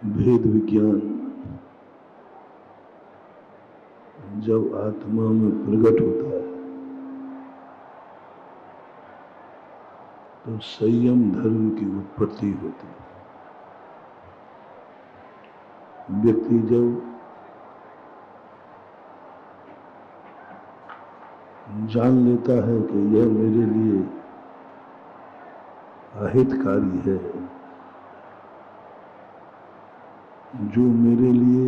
भेद विज्ञान जब आत्मा में प्रकट होता है तो संयम धर्म की उत्पत्ति होती है। व्यक्ति जब जान लेता है कि यह मेरे लिए अहितकारी है, जो मेरे लिए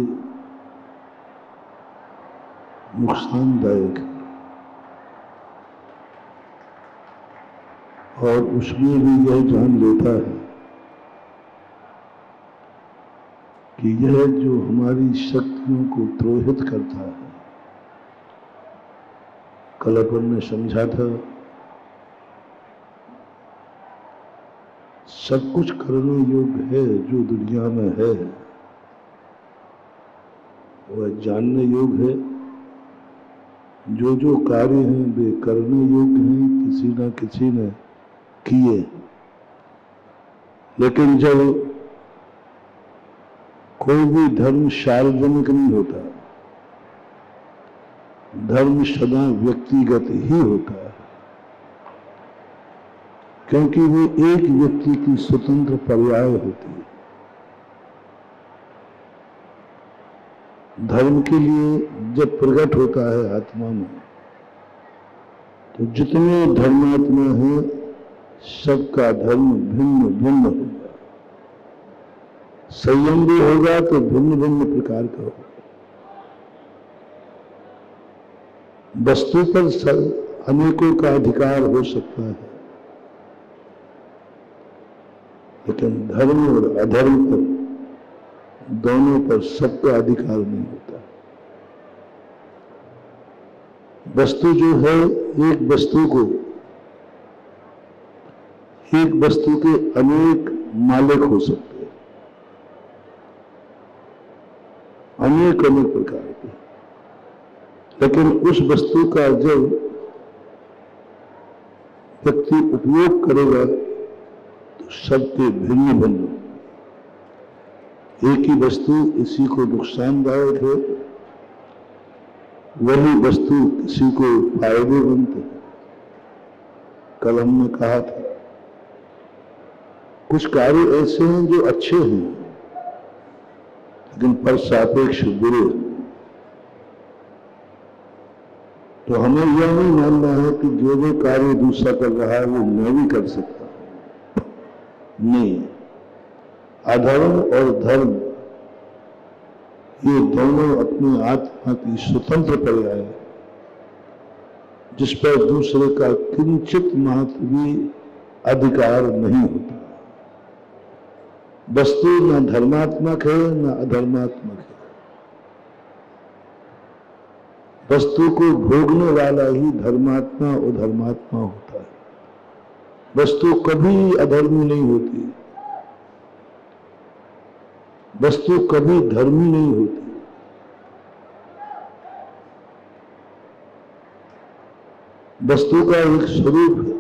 नुकसानदायक है, और उसमें भी यह जान लेता है कि यह जो हमारी शक्तियों को द्रोहित करता है। कल अपन ने समझा था, सब कुछ करने योग्य है जो दुनिया में है, वह जानने योग्य है। जो जो कार्य हैं वे करने योग्य हैं, किसी न किसी ने किए। लेकिन जब कोई भी धर्म सार्वजनिक नहीं होता, धर्म सदा व्यक्तिगत ही होता है, क्योंकि वो एक व्यक्ति की स्वतंत्र पर्याय होती है। धर्म के लिए जब प्रकट होता है आत्मा में, तो जितने धर्मात्मा हैं सबका धर्म भिन्न भिन्न होगा। संयम भी होगा तो भिन्न भिन्न प्रकार का होगा। वस्तु पर अनेकों का अधिकार हो सकता है, लेकिन धर्म और अधर्म पर, दोनों पर सबका अधिकार नहीं होता। वस्तु जो है, एक वस्तु के अनेक मालिक हो सकते हैं, अनेक प्रकार के। लेकिन उस वस्तु का जब व्यक्ति उपयोग करेगा तो सबके भिन्न भिन्न। एक ही वस्तु इसी को नुकसानदायक है, वही वस्तु किसी को फायदेमंद है। कल हमने कहा था, कुछ कार्य ऐसे हैं जो अच्छे हैं लेकिन पर सापेक्ष बुरे हैं। तो हमें यह नहीं मानना है कि जो कार्य दूसरा कर रहा है वो मैं भी कर सकता हूं। नहीं, अधर्म और धर्म ये दोनों अपनी आत्मा की स्वतंत्र पर्याय है, जिस पर दूसरे का किंचित मात्र भी अधिकार नहीं होता। वस्तु न धर्मात्मक है न अधर्मात्मक है। वस्तु को भोगने वाला ही धर्मात्मा और धर्मात्मा होता है। वस्तु कभी अधर्मी नहीं होती, वस्तु कभी धर्मी नहीं होती। वस्तु का एक स्वरूप है,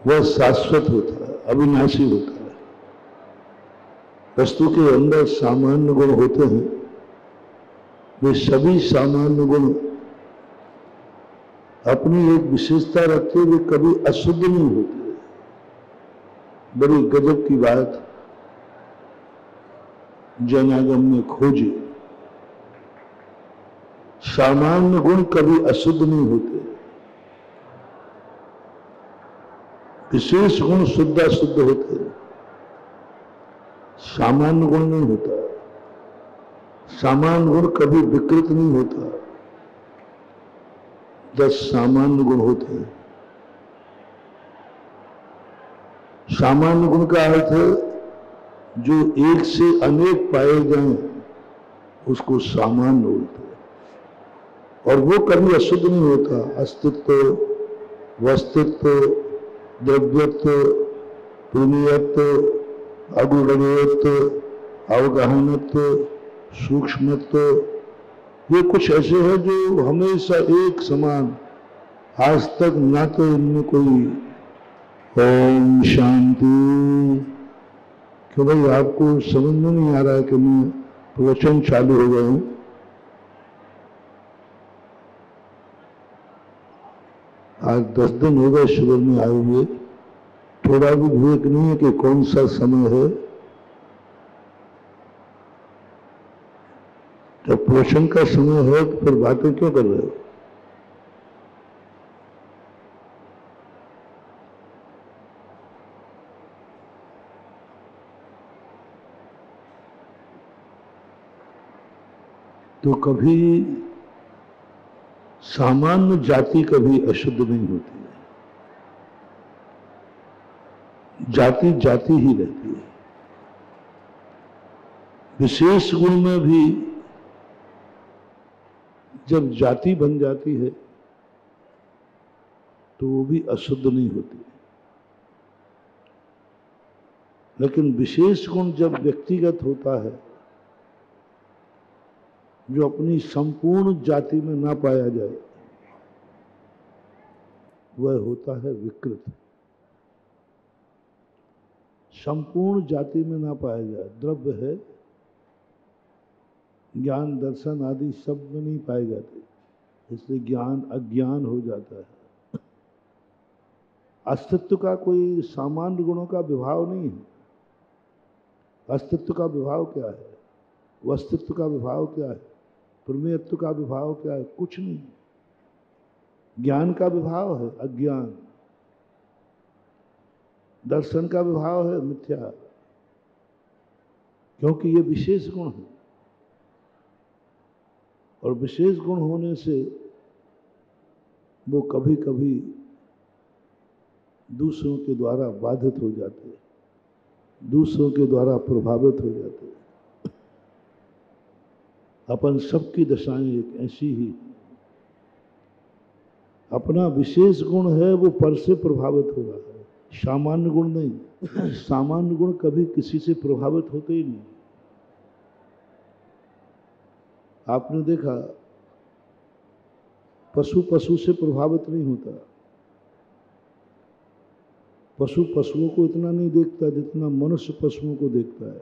वह शाश्वत होता है, अविनाशी होता है। वस्तु के अंदर सामान्य गुण होते हैं, वे सभी सामान्य गुण अपनी एक विशेषता रखते हुए कभी अशुद्ध नहीं होते। बड़ी गजब की बात जैनागम में खोजी, सामान्य गुण कभी अशुद्ध नहीं होते, विशेष गुण शुद्ध अशुद्ध होते हैं, सामान्य गुण नहीं होता। सामान्य गुण कभी विकृत नहीं होता। 10 सामान्य गुण होते हैं। सामान्य गुण का अर्थ है जो एक से अनेक पाए जाएं उसको सामान्य बोलते हैं, और वो कभी अशुद्ध नहीं होता। अस्तित्व, वस्तित्व, द्रव्यत्व, पुण्यत्व, अगुणत्व, अवगाहनत्व, सूक्ष्मत्व, ये कुछ ऐसे हैं जो हमेशा एक समान, आज तक ना तो इनमें कोई ओम शांति कि भाई आपको समझ में नहीं आ रहा है कि मैं प्रवचन चालू हो गया हूं। आज 10 दिन हो गए शिविर में आए हुए, थोड़ा भी विवेक नहीं है कि कौन सा समय है। जब प्रवचन का समय है तो फिर बातें क्यों कर रहे हो? तो कभी सामान्य जाति कभी अशुद्ध नहीं होती है, जाति जाति ही रहती है। विशेष गुण में भी जब जाति बन जाती है तो वो भी अशुद्ध नहीं होती। लेकिन विशेष गुण जब व्यक्तिगत होता है, जो अपनी संपूर्ण जाति में ना पाया जाए, वह होता है विकृत। संपूर्ण जाति में ना पाया जाए, द्रव्य है, ज्ञान दर्शन आदि सब में नहीं पाए जाते, इसलिए ज्ञान अज्ञान हो जाता है। अस्तित्व का कोई सामान्य गुणों का विभाव नहीं है। अस्तित्व का विभाव क्या है? वस्तित्व का विभाव क्या है? प्रमेयत्व का विभाव क्या है? कुछ नहीं। ज्ञान का विभाव है अज्ञान, दर्शन का विभाव है मिथ्या, क्योंकि ये विशेष गुण है। और विशेष गुण होने से वो कभी कभी दूसरों के द्वारा बाधित हो जाते हैं, दूसरों के द्वारा प्रभावित हो जाते हैं। अपन सबकी दशाएं एक ऐसी ही, अपना विशेष गुण है वो पर से प्रभावित हो रहा है, सामान्य गुण नहीं। सामान्य गुण कभी किसी से प्रभावित होते ही नहीं। आपने देखा पशु पशु से प्रभावित नहीं होता। पशु पशुओं को इतना नहीं देखता जितना मनुष्य पशुओं को देखता है।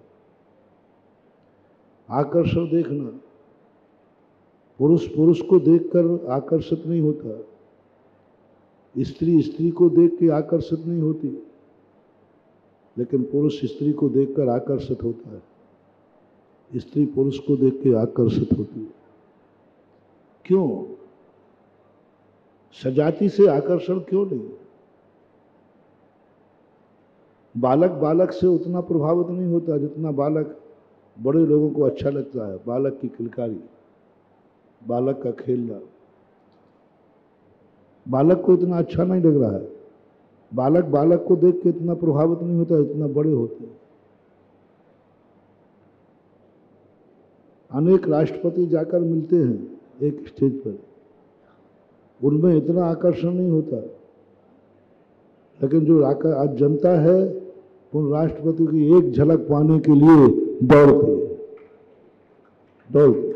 आकर्षण देखना, पुरुष पुरुष को देखकर आकर्षित नहीं होता, स्त्री स्त्री को देख के आकर्षित नहीं होती, लेकिन पुरुष स्त्री को देखकर आकर्षित होता है, स्त्री पुरुष को देख के आकर्षित होती है। क्यों? सजाति से आकर्षण क्यों नहीं? बालक बालक से उतना प्रभावित नहीं होता जितना बालक बड़े लोगों को अच्छा लगता है। बालक की किलकारी, बालक का खेलना, बालक को इतना अच्छा नहीं लग रहा है। बालक बालक को देख के इतना प्रभावित नहीं होता इतना बड़े होते हैं। अनेक राष्ट्रपति जाकर मिलते हैं एक स्टेज पर, उनमें इतना आकर्षण नहीं होता, लेकिन जो आज जनता है उन राष्ट्रपति की एक झलक पाने के लिए दौड़ती है।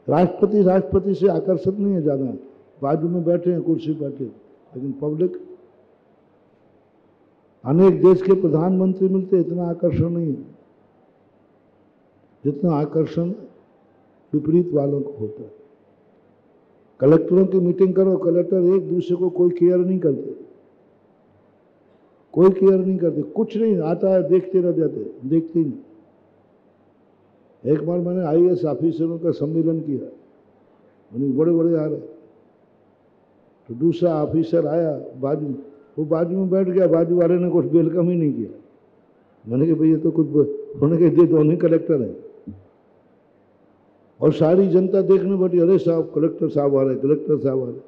राष्ट्रपति राष्ट्रपति से आकर्षित नहीं है ज्यादा, बाजू में बैठे हैं कुर्सी बैठे, लेकिन पब्लिक, अनेक देश के प्रधानमंत्री मिलते इतना आकर्षण नहीं है जितना आकर्षण विपरीत वालों को होता है। कलेक्टरों की मीटिंग करो, कलेक्टर एक दूसरे को कोई केयर नहीं करते, कोई केयर नहीं करते, कुछ नहीं आता है, देखते रह जाते, देखते ही नहीं। एक बार मैंने आईएएस ऑफिसरों का सम्मेलन किया, उन्हें बड़े बड़े आ रहे, तो दूसरा ऑफिसर आया बाजू, वो बाजू में बैठ गया, बाजू वाले ने कुछ वेलकम ही नहीं किया। मैंने कहा भैया तो कुछ होने के ये दोनों कलेक्टर हैं, और सारी जनता देखने बैठी, अरे साहब कलेक्टर साहब आ रहे, कलेक्टर साहब आ रहे।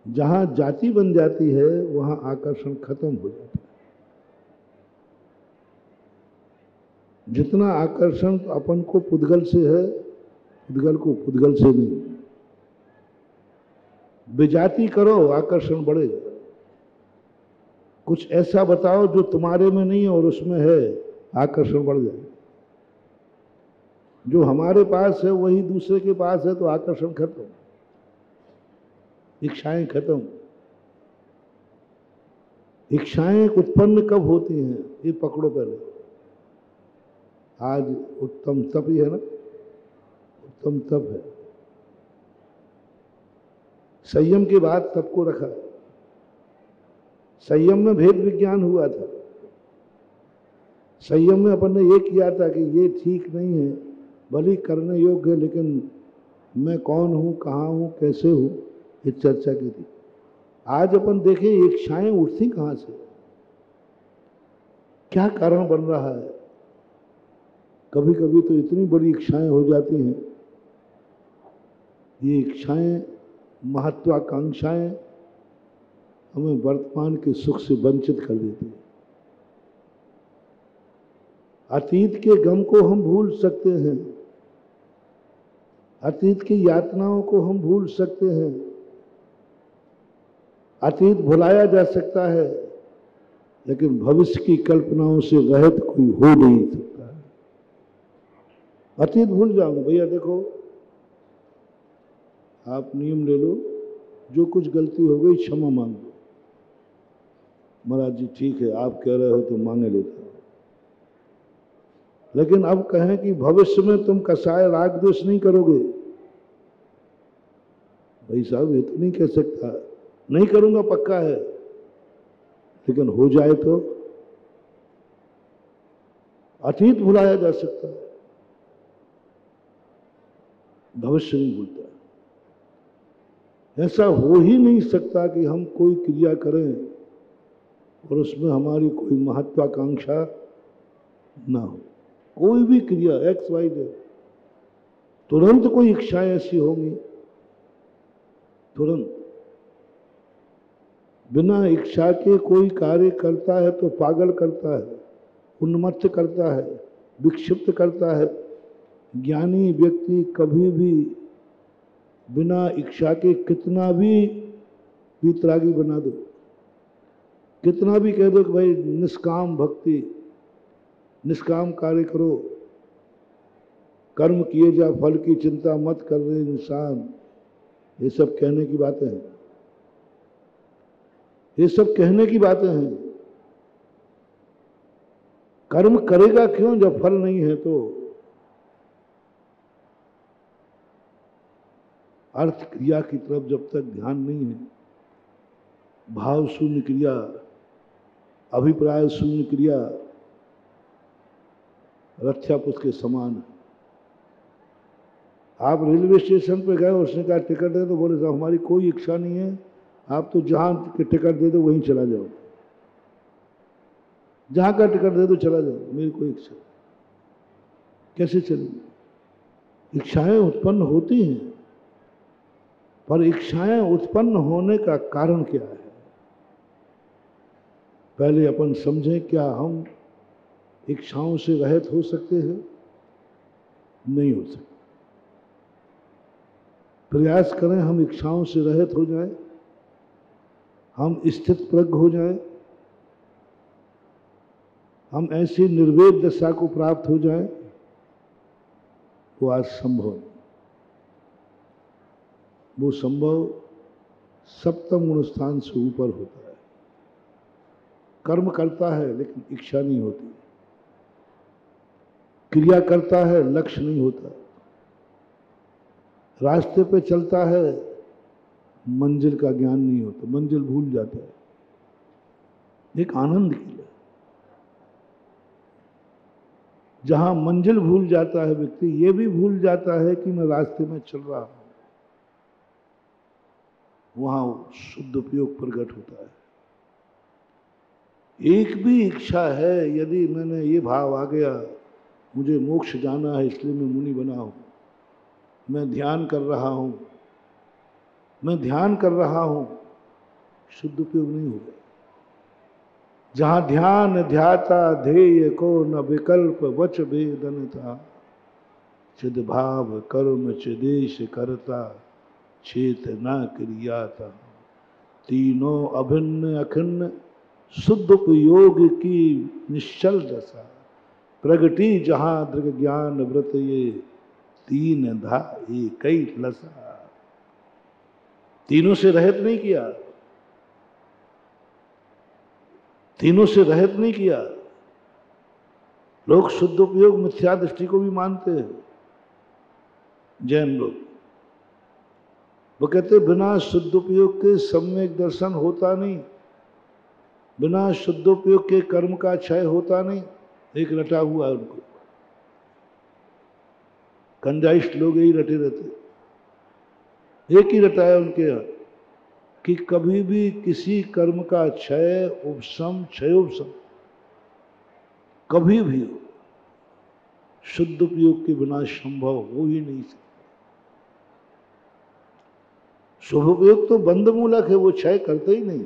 जहां जाति बन जाती है वहां आकर्षण खत्म हो जाता है। जितना आकर्षण अपन को पुद्गल से है, पुद्गल को पुद्गल से नहीं। विजाति करो, आकर्षण बढ़ेगा। कुछ ऐसा बताओ जो तुम्हारे में नहीं है और उसमें है, आकर्षण बढ़ जाएगा। जो हमारे पास है वही दूसरे के पास है तो आकर्षण खत्म, इच्छाएं खत्म। इच्छाएं उत्पन्न कब होती हैं, ये पकड़ो पहले। आज उत्तम तप ही है ना, उत्तम तप है। संयम के बाद तप को रखा। संयम में भेद विज्ञान हुआ था। संयम में अपन ने ये किया था कि ये ठीक नहीं है, भले करने योग्य है, लेकिन मैं कौन हूं, कहां हूं, कैसे हूं, ये चर्चा की थी। आज अपन देखें इच्छाएं उठती कहां से, क्या कारण बन रहा है। कभी कभी तो इतनी बड़ी इच्छाएं हो जाती हैं, ये इच्छाएं, महत्वाकांक्षाएं हमें वर्तमान के सुख से वंचित कर देती हैं। अतीत के गम को हम भूल सकते हैं, अतीत की यातनाओं को हम भूल सकते हैं, अतीत भुलाया जा सकता है, लेकिन भविष्य की कल्पनाओं से रहित कोई हो नहीं सकता है। अतीत भूल जाओगे भैया, देखो आप नियम ले लो, जो कुछ गलती हो गई क्षमा मांग लो। महाराज जी ठीक है, आप कह रहे हो तो मांगे लेता हूं, लेकिन अब कहें कि भविष्य में तुम कसाय राग द्वेष नहीं करोगे, भाई साहब ये तो नहीं कह सकता, नहीं करूंगा पक्का है, लेकिन हो जाए तो। अतीत भुलाया जा सकता है, भविष्य नहीं भूलता। ऐसा हो ही नहीं सकता कि हम कोई क्रिया करें और उसमें हमारी कोई महत्वाकांक्षा ना हो। कोई भी क्रिया एक्स वाई जेड, तुरंत कोई इच्छाएं ऐसी होंगी, तुरंत। बिना इच्छा के कोई कार्य करता है तो पागल करता है, उन्मत्त करता है, विक्षिप्त करता है। ज्ञानी व्यक्ति कभी भी बिना इच्छा के कितना भी वितरागी बना दो, कितना भी कह दो कि भाई निष्काम भक्ति, निष्काम कार्य करो, कर्म किए जा, फल की चिंता मत कर रहे इंसान, ये सब कहने की बातें हैं, ये सब कहने की बातें हैं। कर्म करेगा क्यों जब फल नहीं है तो। अर्थ क्रिया की तरफ जब तक ध्यान नहीं है, भाव शून्य क्रिया, अभिप्राय शून्य क्रिया रक्षापुष्प के समान है। आप रेलवे स्टेशन पे गए, उसने कहा टिकट दे, तो बोले साहब हमारी कोई इच्छा नहीं है, आप तो जहां के टिकट दे दो वहीं चला जाओ, जहां का टिकट दे दो चला जाओ, मेरी कोई इच्छा। कैसे चलेगी? इच्छाएं उत्पन्न होती हैं, पर इच्छाएं उत्पन्न होने का कारण क्या है, पहले अपन समझें। क्या हम इच्छाओं से रहित हो सकते हैं? नहीं हो सकते। प्रयास करें हम इच्छाओं से रहित हो जाएं, हम स्थित प्रज्ञ हो जाएं, हम ऐसी निर्वेद दशा को प्राप्त हो जाएं, वो आज संभव नहीं। वो संभव सप्तम गुण स्थान से ऊपर होता है। कर्म करता है लेकिन इच्छा नहीं होती, क्रिया करता है लक्ष्य नहीं होता, रास्ते पे चलता है मंजिल का ज्ञान नहीं होता, मंजिल भूल जाता है। एक आनंद की है, जहां मंजिल भूल जाता है व्यक्ति, ये भी भूल जाता है कि मैं रास्ते में चल रहा हूं, वहां शुद्ध उपयोग प्रकट होता है। एक भी इच्छा है, यदि मैंने ये भाव आ गया मुझे मोक्ष जाना है इसलिए मैं मुनि बना हूं, मैं ध्यान कर रहा हूं, मैं ध्यान कर रहा हूं, शुद्ध उपयोग नहीं होगा। जहां ध्यान ध्याता ध्येय को न विकल्प वच वेदनता, चिद भाव कर्म चिदेश करता चेतना क्रियाता, तीनों अभिन्न अखिन्न शुद्ध उपयोग की निश्चल दशा, प्रगति जहां दृग ज्ञान व्रत ये तीन धा एक लसा। तीनों से रहित नहीं किया, तीनों से रहित नहीं किया। लोग शुद्ध उपयोग मिथ्या दृष्टि को भी मानते हैं, जैन लोग। वो कहते बिना शुद्ध उपयोग के सम्यक दर्शन होता नहीं, बिना शुद्ध उपयोग के कर्म का क्षय होता नहीं। एक रटा हुआ है उनको, कंजाइस्ट लोग यही रटे रहते, एक ही रटा है उनके यहाँ कि कभी भी किसी कर्म का क्षय उपशम क्षयोपशम कभी भी हो शुद्ध उपयोग के बिना संभव हो ही नहीं सकता। शुभ उपयोग तो बंद मूलक है, वो क्षय करते ही नहीं।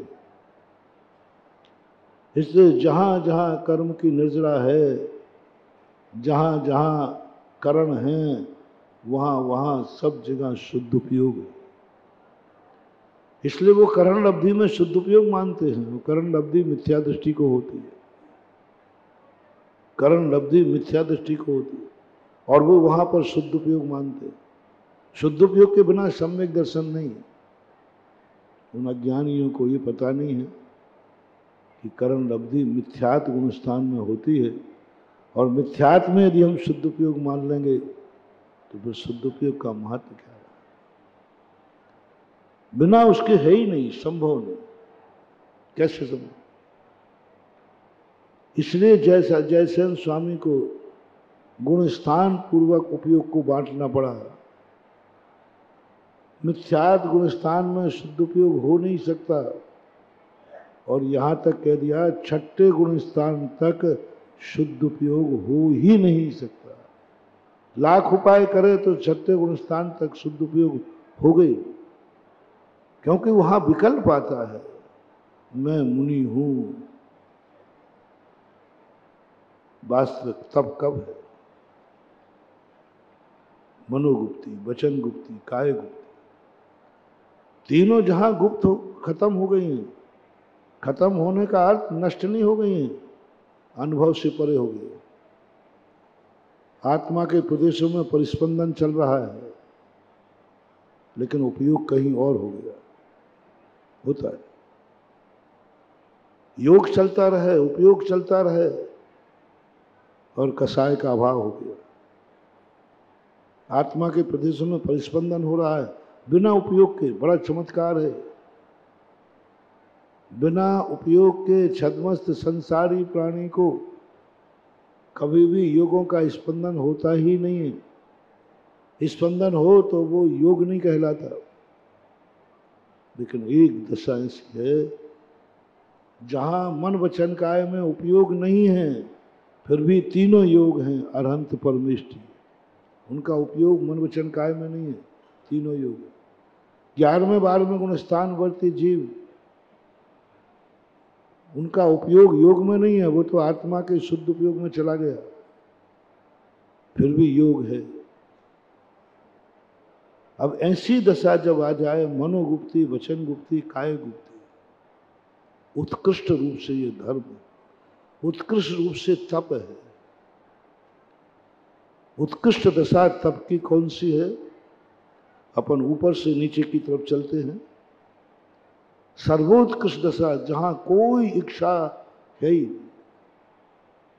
इसलिए जहां जहां कर्म की निर्जरा है, जहां जहां करण है, वहां वहां सब जगह शुद्ध उपयोग है। इसलिए वो करण लब्धि में शुद्ध उपयोग मानते हैं। वो करण लब्धि मिथ्या दृष्टि को होती है, करण लब्धि मिथ्या दृष्टि को होती है, और वो वहां पर शुद्ध उपयोग मानते हैं। शुद्ध उपयोग के बिना सम्यक दर्शन नहीं है। उन अज्ञानियों को ये पता नहीं है कि करण लब्धि मिथ्यात्व गुण स्थान में होती है, और मिथ्यात्व में यदि हम शुद्ध उपयोग मान लेंगे तो फिर शुद्ध उपयोग का महत्व क्या है? बिना उसके है ही नहीं, संभव नहीं। कैसे संभव? इसलिए जैसा जयसेन स्वामी को गुण स्थान पूर्वक उपयोग को बांटना पड़ा। मिथ्यात गुण स्थान में शुद्ध उपयोग हो नहीं सकता, और यहां तक कह दिया छठे गुण स्थान तक शुद्ध उपयोग हो ही नहीं सकता। लाख उपाय करे तो छठे गुण स्थान तक शुद्ध उपयोग हो गई, क्योंकि वहां विकल्प आता है। मैं मुनि हूं, वास्तविक तब कब है? मनोगुप्ति, वचन गुप्ति, काय गुप्ति, तीनों जहां गुप्त हो खत्म हो गई हैं। खत्म होने का अर्थ नष्ट नहीं हो गई हैं, अनुभव से परे हो गए। आत्मा के प्रदेशों में परिस्पंदन चल रहा है, लेकिन उपयोग कहीं और हो गया। होता है, योग चलता रहे, उपयोग चलता रहे, और कसाय का अभाव हो गया। आत्मा के प्रदेशों में परिस्पंदन हो रहा है बिना उपयोग के। बड़ा चमत्कार है। बिना उपयोग के छद्मस्त संसारी प्राणी को कभी भी योगों का स्पंदन होता ही नहीं है। स्पंदन हो तो वो योग नहीं कहलाता। लेकिन एक दशा ऐसी है जहां मन वचन काय में उपयोग नहीं है, फिर भी तीनों योग हैं। अरहंत परमेष्टि, उनका उपयोग मन वचन काय में नहीं है, तीनों योग। 11वें 12वें गुण स्थान वर्ती जीव, उनका उपयोग योग में नहीं है, वो तो आत्मा के शुद्ध उपयोग में चला गया, फिर भी योग है। अब ऐसी दशा जब आ जाए, मनोगुप्ति, वचन गुप्ति, काय गुप्ति, उत्कृष्ट रूप से ये धर्म, उत्कृष्ट रूप से तप है। उत्कृष्ट दशा तप की कौन सी है? अपन ऊपर से नीचे की तरफ चलते हैं। सर्वोत्कृष्ट दशा जहां कोई इच्छा है ही,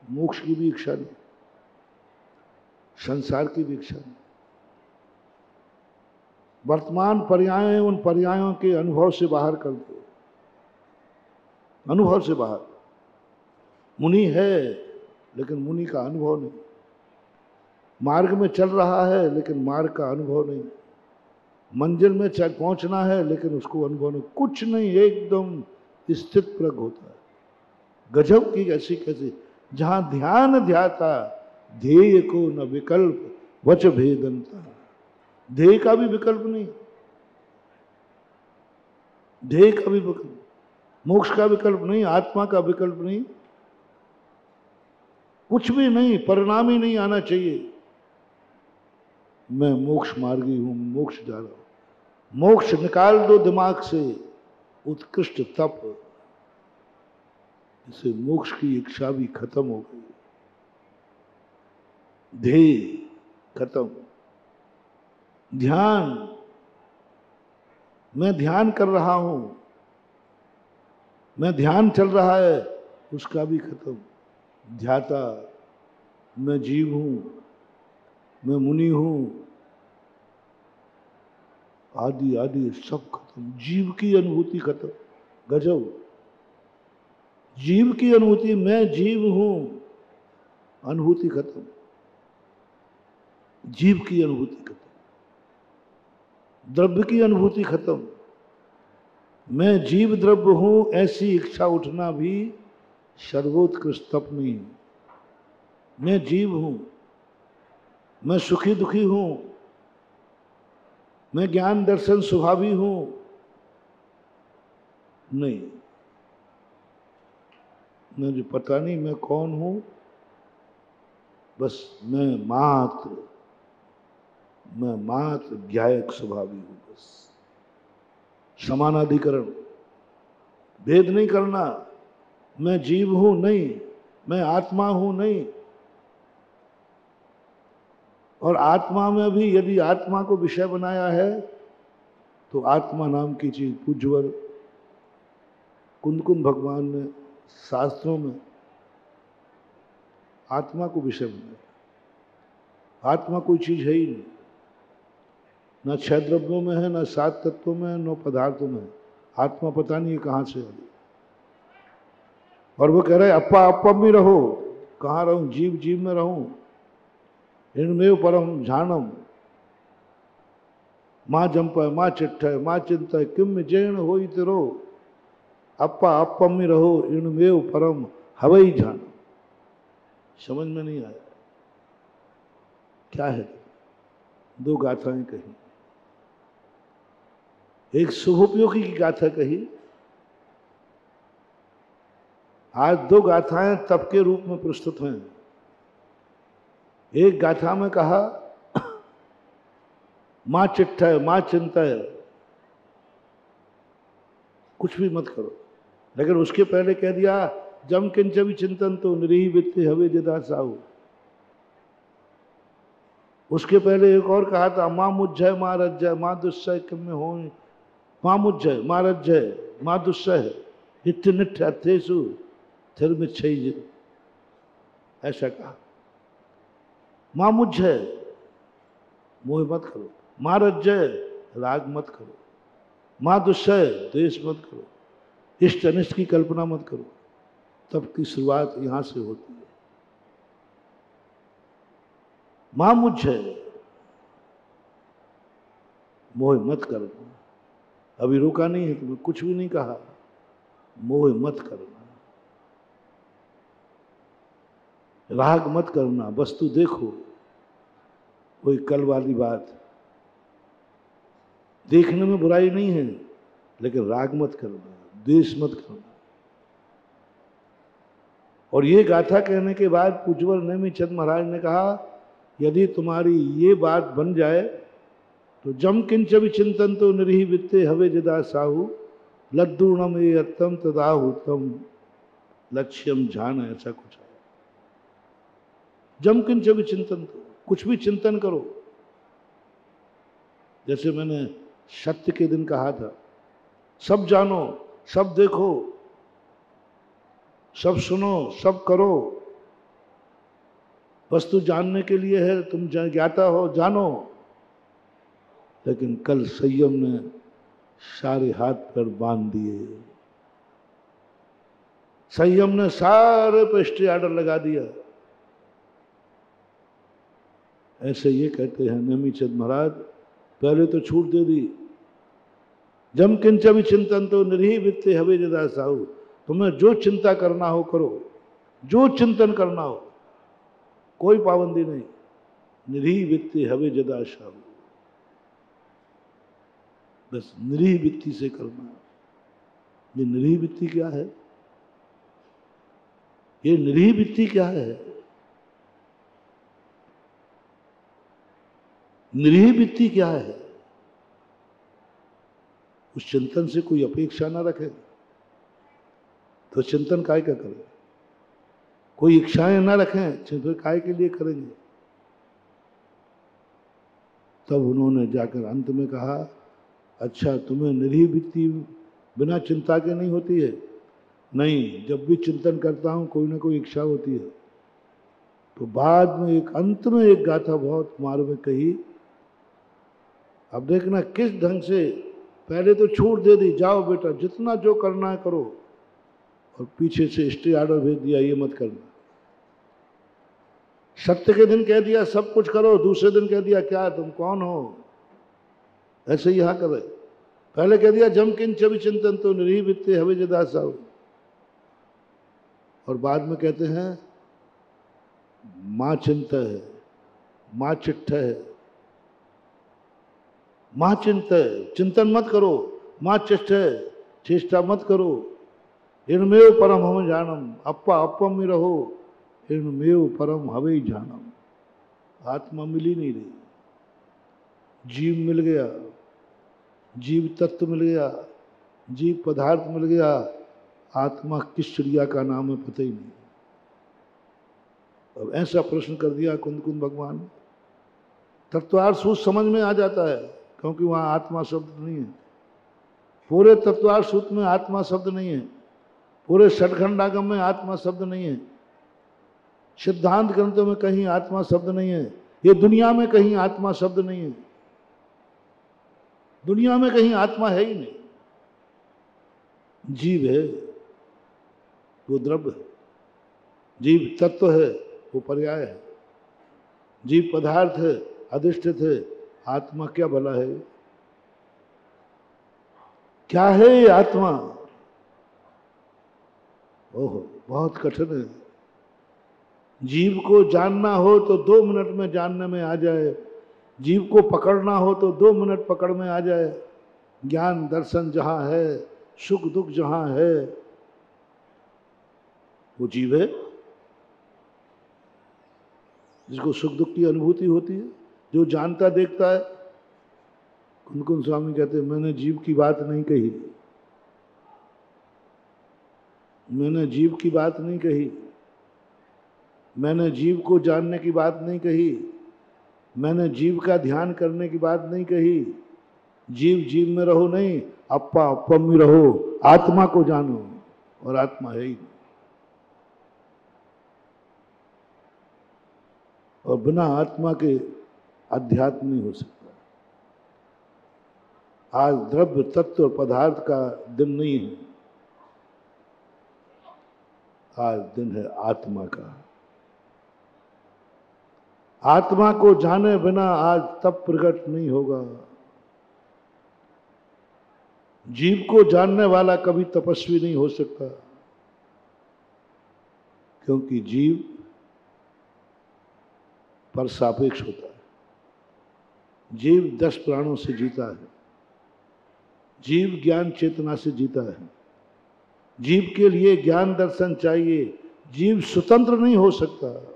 मोक्ष की भी इच्छा नहीं, संसार की भी इच्छा नहीं। वर्तमान पर्याय, उन पर्यायों के अनुभव से बाहर कर दो, अनुभव से बाहर। मुनि है लेकिन मुनि का अनुभव नहीं, मार्ग में चल रहा है लेकिन मार्ग का अनुभव नहीं, मंजिल में पहुंचना है लेकिन उसको अनुभव नहीं, कुछ नहीं, एकदम स्थित प्रज्ञ होता है। गजब की ऐसी कैसी, जहां ध्यान ध्याता ध्येय को न विकल्प वच भेदंता। ध्येय का भी विकल्प नहीं, ध्येय का भी विकल्प, मोक्ष का विकल्प नहीं, आत्मा का विकल्प नहीं, कुछ भी नहीं, परिणाम ही नहीं आना चाहिए। मैं मोक्ष मार्गी हूं, मोक्ष जा रहा हूं। मोक्ष निकाल दो दिमाग से, उत्कृष्ट तप, इससे मोक्ष की इच्छा भी खत्म हो गई, ध्येय खत्म। ध्यान, मैं ध्यान कर रहा हूं, मैं ध्यान चल रहा है, उसका भी खत्म। ध्याता, मैं जीव हूं, मैं मुनि हूं, आदि आदि सब खत्म। जीव की अनुभूति खत्म। गजब, जीव की अनुभूति, मैं जीव हूं, अनुभूति खत्म। जीव की अनुभूति खत्म, द्रव्य की अनुभूति खत्म। मैं जीव द्रव्य हूं, ऐसी इच्छा उठना भी सर्वोत्कृष्ट तप नहीं। मैं जीव हूं, मैं सुखी दुखी हूं, मैं ज्ञान दर्शन स्वभावी हूं, नहीं। मुझे पता नहीं मैं कौन हूं, बस मैं मात्र ज्ञायक स्वभावी हूं। बस समानाधिकरण, भेद नहीं करना। मैं जीव हूं नहीं, मैं आत्मा हूं नहीं। और आत्मा में भी यदि आत्मा को विषय बनाया है तो आत्मा नाम की चीज, पूज्यवर कुंद कुंद भगवान ने शास्त्रों में आत्मा को विषय बनाया। आत्मा कोई चीज है ही नहीं, न छह द्रव्यों में है, न सात तत्वों में है, न पदार्थों में है। आत्मा पता नहीं है कहां से आई। और वो कह रहे अप्पा अप्पा में रहो। कहाँ रहूं? जीव जीव में रहूं। इनमें परम झानम, माँ जंप है, माँ चिट्ठ है, माँ चिंता है, किम जैन हो तिरो। अप्पा अप्पम में रहो, इनमेव परम हवई झान। समझ में नहीं आया क्या है। दो गाथाएं कही, एक शुभोपयोगी की गाथा कही। आज दो गाथाएं तप के रूप में प्रस्तुत हैं। एक गाथा में कहा मां चिट्ठा है, मां चिंता है, कुछ भी मत करो। लेकिन उसके पहले कह दिया जम किंच भी चिंतन तो निरीह वित्ते हवे जदा साहू। उसके पहले एक और कहा था मां मुझ्झय मां रज्जय मां दुस्सह किम में हो। मां मुझ्झय मां रज्जय मां दुस्सह नित्य नित्य अथेसु थिर मिच्छई। ऐसा कहा। मां मुझ्झय, मोह मत करो। मां रज्जय, राग मत करो। मां दुस्सह, द्वेष मत करो। इष्ट अनिष्ट की कल्पना मत करो। तब की शुरुआत यहां से होती है। मां मुझ्झय, मोह मत करना। अभी रोका नहीं है तुम्हें, कुछ भी नहीं कहा। मोह मत करना, राग मत करना, वस्तु देखो। कोई कल वाली बात, देखने में बुराई नहीं है, लेकिन राग मत करना, द्वेष मत करना। और ये गाथा कहने के बाद पूज्यवर नेमिचंद महाराज ने कहा यदि तुम्हारी ये बात बन जाए तो जम किंच भी चिंतन तो निरीह वित्ते हवे जदा साहू लद्दूणम ये अत्तम तदाहुतम लक्ष्यम जान। ऐसा कुछ है। जम किंच भी चिंतन तो, कुछ भी चिंतन करो। जैसे मैंने सत्य के दिन कहा था, सब जानो, सब देखो, सब सुनो, सब करो। वस्तु जानने के लिए है, तुम ज्ञाता हो, जानो। लेकिन कल संयम ने सारे हाथ पर बांध दिए। संयम ने सारे पे स्टे ऑर्डर लगा दिया। ऐसे ये कहते हैं नेमिचंद महाराज, पहले तो छूट दे दी। जम किंच भी चिंतन तो निरीह वित्ते हवे जदा साहू। तुम्हें जो चिंता करना हो करो, जो चिंतन करना हो, कोई पाबंदी नहीं। निरीह वित्ते हवे जदा साहू, बस निरीह वित्ती से करना। ये निरीह वित्ती क्या है? ये निरीह वित्ती क्या है? निरीह वित्ती क्या है? उस चिंतन से कोई अपेक्षा ना रखे तो चिंतन काय का करें। कोई इच्छाएं ना रखें, चिंतन काय के लिए करेंगे। तब उन्होंने जाकर अंत में कहा अच्छा तुम्हें निरीह वित्ती बिना चिंता के नहीं होती है, नहीं, जब भी चिंतन करता हूं कोई ना कोई इच्छा होती है। तो बाद में एक अंत में एक गाथा बहुत मार्ग में कही। अब देखना किस ढंग से, पहले तो छूट दे दी, जाओ बेटा जितना जो करना है करो, और पीछे से स्टे ऑर्डर भेज दिया, ये मत करना। सत्य के दिन कह दिया सब कुछ करो, दूसरे दिन कह दिया क्या तुम कौन हो। ऐसे ही यहां करे, पहले कह दिया जम किंच विचिंतन तो निरीह वित्ते हवे जदासा, और बाद में कहते हैं मां चिंता है, मां चिट्ठ है, मां चिंता है, चिंतन मत करो, मां चिट्ठ है, चेष्टा मत करो। इनमेव परम हम जानम, अप्पा अप्पम में रहो, इनमेव परम हवे जानम। आत्मा मिल ही नहीं रही, जीव मिल गया, जीव तत्व मिल गया, जीव पदार्थ मिल गया, आत्मा किस चिड़िया का नाम है पता ही नहीं। अब ऐसा प्रश्न कर दिया कुंद कुंद भगवान ने, तत्वार्थ सूत्र समझ में आ जाता है, क्योंकि वहां आत्मा शब्द नहीं है। पूरे तत्वार्थ सूत्र में आत्मा शब्द नहीं है, पूरे षटखंडागम में आत्मा शब्द नहीं है, सिद्धांत ग्रंथों में कहीं आत्मा शब्द नहीं है, ये दुनिया में कहीं आत्मा शब्द नहीं है। दुनिया में कहीं आत्मा है ही नहीं। जीव है वो द्रव्य है, जीव तत्व है वो पर्याय है, जीव पदार्थ है अधिष्ठित है। आत्मा क्या भला है, क्या है ये आत्मा। ओहो बहुत कठिन है। जीव को जानना हो तो 2 मिनट में जानने में आ जाए, जीव को पकड़ना हो तो 2 मिनट पकड़ में आ जाए। ज्ञान दर्शन जहां है, सुख दुख जहां है, वो जीव है जिसको सुख दुख की अनुभूति होती है, जो जानता देखता है। कुंद कुंद स्वामी कहते हैं मैंने जीव की बात नहीं कही, मैंने जीव की बात नहीं कही, मैंने जीव को जानने की बात नहीं कही, मैंने जीव का ध्यान करने की बात नहीं कही। जीव जीव में रहो नहीं, अप्पा अप्पम में रहो, आत्मा को जानो, और आत्मा है ही। और बिना आत्मा के अध्यात्म नहीं हो सकता। आज द्रव्य तत्व और पदार्थ का दिन नहीं है, आज दिन है आत्मा का। आत्मा को जाने बिना आज तप प्रकट नहीं होगा। जीव को जानने वाला कभी तपस्वी नहीं हो सकता, क्योंकि जीव पर सापेक्ष होता है। जीव 10 प्राणों से जीता है, जीव ज्ञान चेतना से जीता है, जीव के लिए ज्ञान दर्शन चाहिए, जीव स्वतंत्र नहीं हो सकता।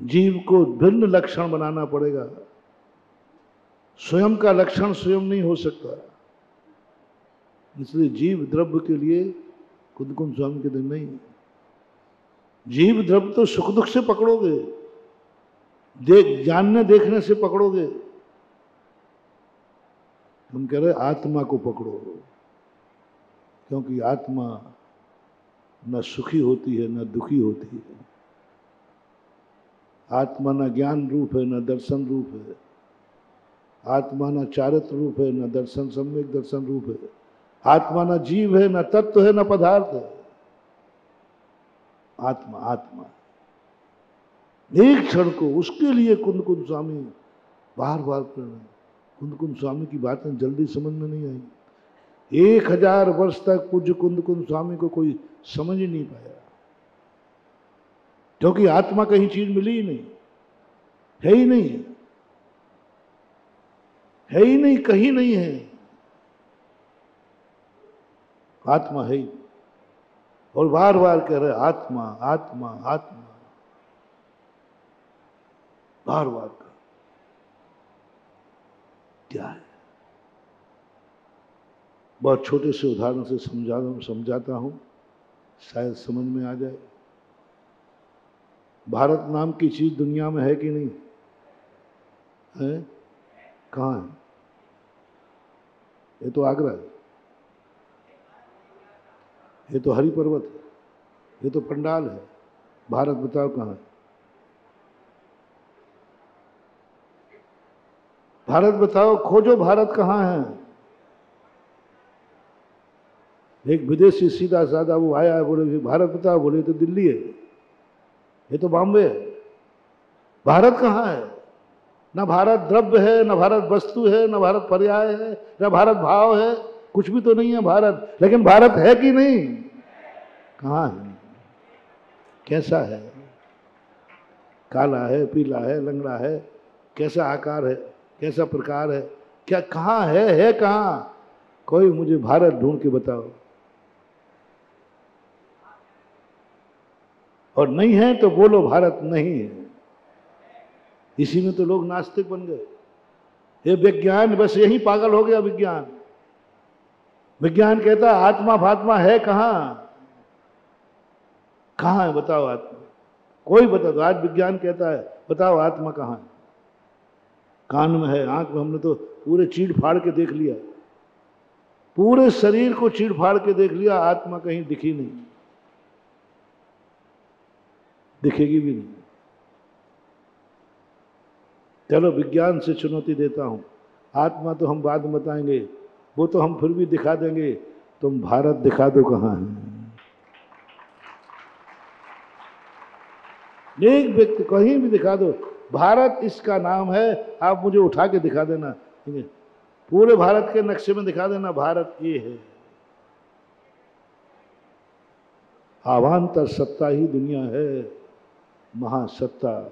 जीव को भिन्न लक्षण बनाना पड़ेगा, स्वयं का लक्षण स्वयं नहीं हो सकता। इसलिए जीव द्रव्य के लिए कुंद कुंद स्वामी के दिन नहीं। जीव द्रव्य तो सुख दुख से पकड़ोगे, जानने देखने से पकड़ोगे। हम कह रहे आत्मा को पकड़ो, क्योंकि आत्मा न सुखी होती है न दुखी होती है। आत्मा न ज्ञान रूप है न दर्शन रूप है, आत्मा न चारित्र रूप है न दर्शन सम्यक दर्शन रूप है, आत्मा न जीव है न तत्व है न पदार्थ है। आत्मा आत्मा एक क्षण को, उसके लिए कुंद कुंद स्वामी बार बार प्रेरणा। कुंद कुंद स्वामी की बातें जल्दी समझ में नहीं आई। 1000 वर्ष तक पूज्य कुंद कुंद स्वामी को कोई समझ ही नहीं पाया, क्योंकि आत्मा कहीं चीज मिली ही नहीं, है ही नहीं, है ही नहीं, कहीं नहीं है। आत्मा है ही, और बार बार कह रहे आत्मा आत्मा आत्मा, बार बार कर। क्या है, बहुत छोटे से उदाहरण से समझाता हूं, शायद समझ में आ जाए। भारत नाम की चीज दुनिया में है कि नहीं है? कहाँ है? ये तो आगरा है। ये तो हरि पर्वत है, ये तो पंडाल है। भारत बताओ कहाँ है? भारत बताओ, खोजो भारत कहाँ है। एक विदेशी सीधा साधा वो आया, बोले भारत बताओ, बोले तो दिल्ली है, ये तो बॉम्बे है। भारत कहाँ है? ना भारत द्रव्य है, ना भारत वस्तु है, ना भारत पर्याय है, ना भारत भाव है, कुछ भी तो नहीं है भारत। लेकिन भारत है कि नहीं? कहाँ है? कैसा है? काला है, पीला है, लंगड़ा है, कैसा आकार है, कैसा प्रकार है, क्या कहाँ है कहाँ? कोई मुझे भारत ढूंढ के बताओ। और नहीं है तो बोलो भारत नहीं है। इसी में तो लोग नास्तिक बन गए। ये विज्ञान बस यही पागल हो गया। विज्ञान कहता है आत्मा फात्मा है कहाँ? कहाँ है बताओ आत्मा? कोई बता दो। आज विज्ञान कहता है बताओ आत्मा कहाँ है? कान में है, आंख में। हमने तो पूरे चीड़ फाड़ के देख लिया, पूरे शरीर को चीड़ फाड़ के देख लिया, आत्मा कहीं दिखी नहीं, दिखेगी भी नहीं। चलो विज्ञान से चुनौती देता हूं, आत्मा तो हम बाद में बताएंगे, वो तो हम फिर भी दिखा देंगे। तुम भारत दिखा दो कहाँ है। एक व्यक्ति कहीं भी दिखा दो, भारत इसका नाम है, आप मुझे उठा के दिखा देना, ठीक है? पूरे भारत के नक्शे में दिखा देना भारत ये है। आभांतर सत्ता ही दुनिया है, महासत्ता।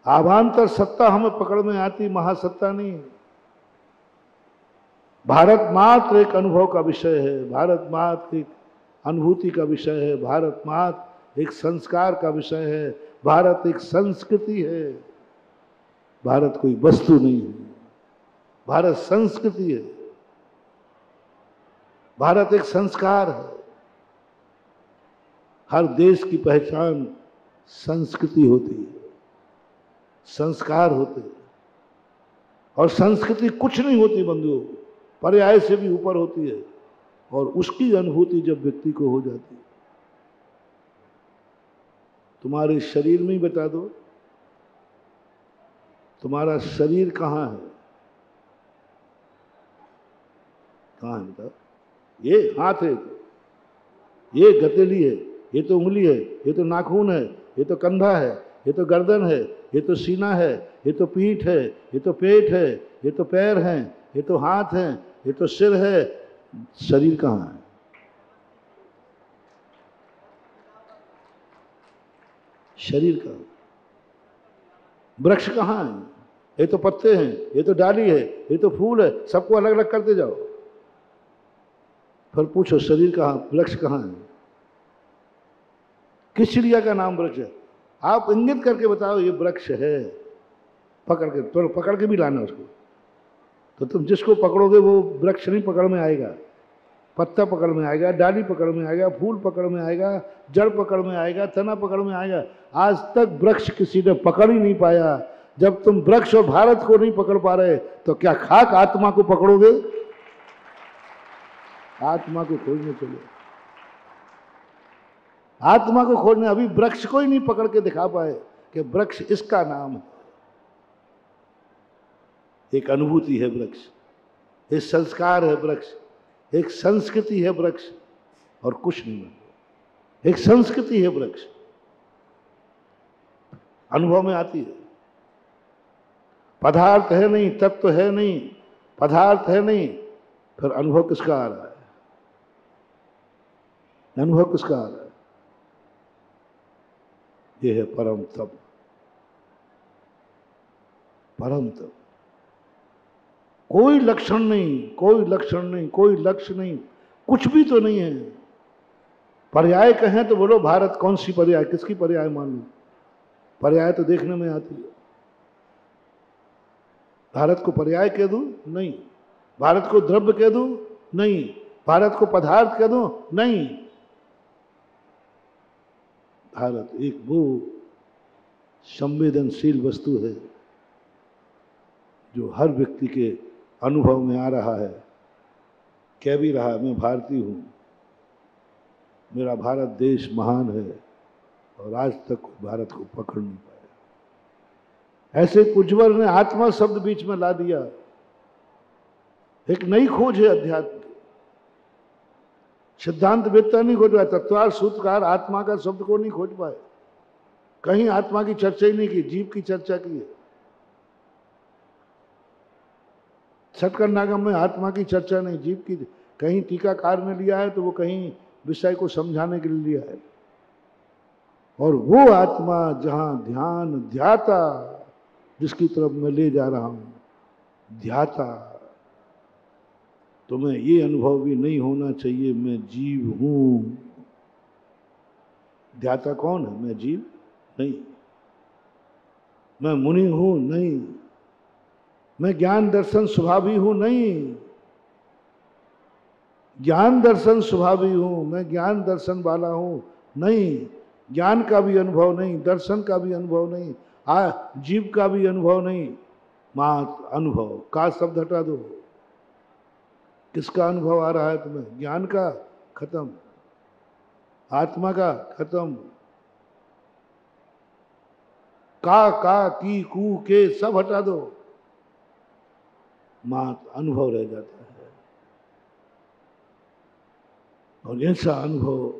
आभांतर सत्ता हमें पकड़ में आती, महासत्ता नहीं। भारत मात्र एक अनुभव का विषय है, भारत मात्र एक अनुभूति का विषय है, भारत मात्र एक संस्कार का विषय है, भारत एक संस्कृति है। भारत कोई वस्तु नहीं है, भारत संस्कृति है, भारत एक संस्कार है। हर देश की पहचान संस्कृति होती है, संस्कार होते हैं। और संस्कृति कुछ नहीं होती बंधुओं, पर्याय से भी ऊपर होती है। और उसकी अनुभूति जब व्यक्ति को हो जाती है, तुम्हारे शरीर में ही बता दो, तुम्हारा शरीर कहाँ है? कहाँ है बताओ? ये हाथ है, ये गतेली है, ये तो उंगली है, ये तो नाखून है, ये तो कंधा है, ये तो गर्दन है, ये तो सीना है, ये तो पीठ है, ये तो पेट है, ये तो पैर हैं, ये तो हाथ हैं, ये तो सिर है। शरीर कहाँ है? शरीर कहाँ? वृक्ष कहाँ है? ये तो पत्ते हैं, ये तो डाली है, ये तो फूल है, सबको अलग अलग करते जाओ। फिर पूछो शरीर कहाँ, वृक्ष कहाँ है? किस चिड़िया का नाम वृक्ष है? आप इंगित करके बताओ ये वृक्ष है, पकड़ के, तो पकड़ के भी लाना उसको। तो तुम जिसको पकड़ोगे वो वृक्ष नहीं पकड़ में आएगा, पत्ता पकड़ में आएगा, डाली पकड़ में आएगा, फूल पकड़ में आएगा, जड़ पकड़ में आएगा, तना पकड़ में आएगा। आज तक वृक्ष किसी ने पकड़ ही नहीं पाया। जब तुम वृक्ष और भारत को नहीं पकड़ पा रहे तो क्या खाक आत्मा को पकड़ोगे? आत्मा को खोजने चलो, आत्मा को खोजने। अभी वृक्ष को ही नहीं पकड़ के दिखा पाए कि वृक्ष इसका नाम है। एक अनुभूति है वृक्ष, एक संस्कार है वृक्ष, एक संस्कृति है वृक्ष, और कुछ नहीं है। एक संस्कृति है वृक्ष, अनुभव में आती है। पदार्थ है नहीं, तत्व है नहीं, पदार्थ है नहीं, फिर अनुभव किसका आ रहा है? अनुभव किसका आ रहा है? यह है परम तप। परम तप। कोई लक्षण नहीं, कोई लक्षण नहीं, कोई लक्ष्य नहीं, कुछ भी तो नहीं है। पर्याय कहें तो बोलो भारत कौन सी पर्याय, किसकी पर्याय मान लो? पर्याय तो देखने में आती है। भारत को पर्याय कह दूं? नहीं। भारत को द्रव्य कह दूं? नहीं। भारत को पदार्थ कह दूं? नहीं। भारत एक वो संवेदनशील वस्तु है जो हर व्यक्ति के अनुभव में आ रहा है, कह भी रहा है मैं भारतीय हूं, मेरा भारत देश महान है, और आज तक भारत को पकड़ नहीं पाया। ऐसे कुछवर ने आत्मा शब्द बीच में ला दिया। एक नई खोज है अध्यात्म की। सिद्धांत वेत्ता नहीं खोज पाया, तत्वार सूत्रकार आत्मा का शब्द को नहीं खोज पाए। कहीं आत्मा की चर्चा ही नहीं की, जीव की चर्चा की है। छठकंडागम में आत्मा की चर्चा नहीं, जीव की। कहीं टीकाकार ने लिया है तो वो कहीं विषय को समझाने के लिए लिया है। और वो आत्मा जहां ध्यान ध्याता, जिसकी तरफ मैं ले जा रहा हूं, ध्याता, तो मैं ये अनुभव भी नहीं होना चाहिए मैं जीव हूं। ध्याता कौन है? मैं जीव नहीं। मैं मुनि हूं? नहीं। मैं ज्ञान दर्शन स्वभावी हूं? नहीं। ज्ञान दर्शन स्वभावी हूं, मैं ज्ञान दर्शन वाला हूं? नहीं। ज्ञान का भी अनुभव नहीं, दर्शन का भी अनुभव नहीं, जीव का भी अनुभव नहीं, मात्र अनुभव। का शब्द हटा दो। किसका अनुभव आ रहा है तुम्हें? ज्ञान का? खत्म। आत्मा का? खत्म। का की कू के सब हटा दो, मात्र अनुभव रह जाता है। और ऐसा अनुभव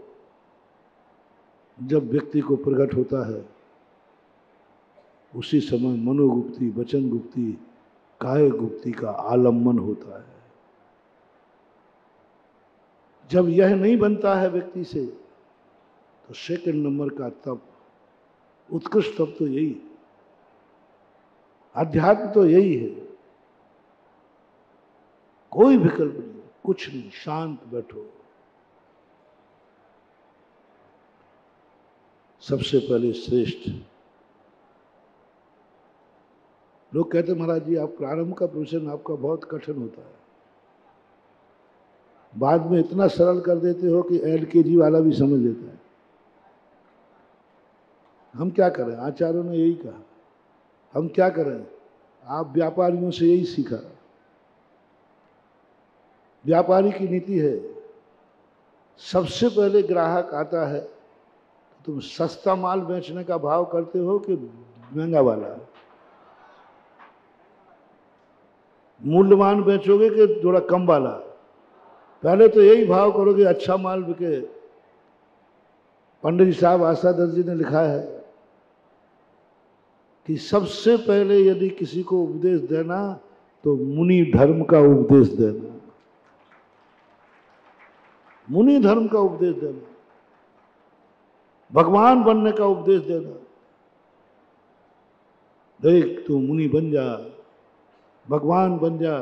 जब व्यक्ति को प्रकट होता है, उसी समय मनोगुप्ति, वचन गुप्ति, काय गुप्ति का आलम्बन होता है। जब यह नहीं बनता है व्यक्ति से, तो सेकंड नंबर का तप, उत्कृष्ट तप तो यही है। अध्यात्म तो यही है। कोई विकल्प नहीं, कुछ नहीं, शांत बैठो। सबसे पहले श्रेष्ठ। लोग कहते महाराज जी, आप प्रारंभ का प्रवचन आपका बहुत कठिन होता है, बाद में इतना सरल कर देते हो कि LKG वाला भी समझ लेता है। हम क्या करें? आचार्यों ने यही कहा। हम क्या करें? आप व्यापारियों से यही सीखा। व्यापारी की नीति है, सबसे पहले ग्राहक आता है, तुम सस्ता माल बेचने का भाव करते हो कि महंगा वाला? मूल्यवान बेचोगे कि थोड़ा कम वाला? पहले तो यही भाव करोगे, अच्छा माल बिके। पंडित जी साहब आशा दत्त जी ने लिखा है कि सबसे पहले यदि किसी को उपदेश देना तो मुनि धर्म का उपदेश देना। मुनि धर्म का उपदेश देना, भगवान बनने का उपदेश देना। देख, तू मुनि बन जा, भगवान बन जा,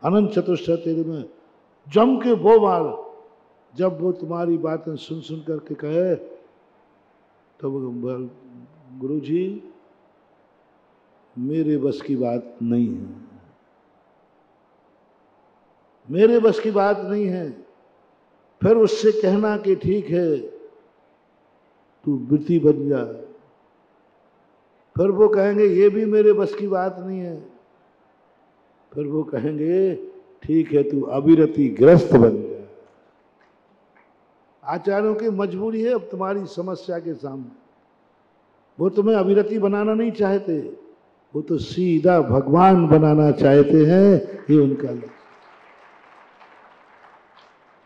अनंत चतुष्टय में जम के वो मार। जब वो तुम्हारी बातें सुन सुन करके कहे तो गुरु जी मेरे बस की बात नहीं है, मेरे बस की बात नहीं है। फिर उससे कहना कि ठीक है तू वृत्ति बन जा। फिर वो कहेंगे ये भी मेरे बस की बात नहीं है। फिर वो कहेंगे ठीक है तू अविरति ग्रस्त बन जा। आचार्यों की मजबूरी है अब तुम्हारी समस्या के सामने। वो तुम्हें अविरति बनाना नहीं चाहते, वो तो सीधा भगवान बनाना चाहते हैं, ये उनका लक्ष्य।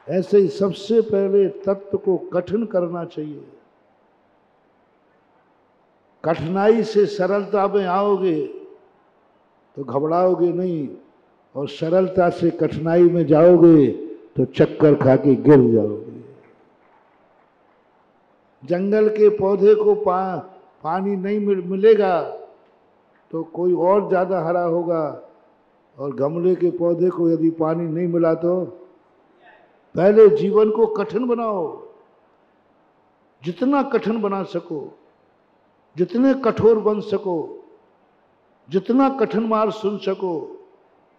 ऐसे ही सबसे पहले तत्व को कठिन करना चाहिए। कठिनाई से सरलता में आओगे तो घबराओगे नहीं, और सरलता से कठिनाई में जाओगे तो चक्कर खा के गिर जाओगे। जंगल के पौधे को पानी नहीं मिलेगा तो कोई और ज्यादा हरा होगा, और गमले के पौधे को यदि पानी नहीं मिला तो पहले जीवन को कठिन बनाओ। जितना कठिन बना सको, जितने कठोर बन सको, जितना कठिन मार्ग सुन सको,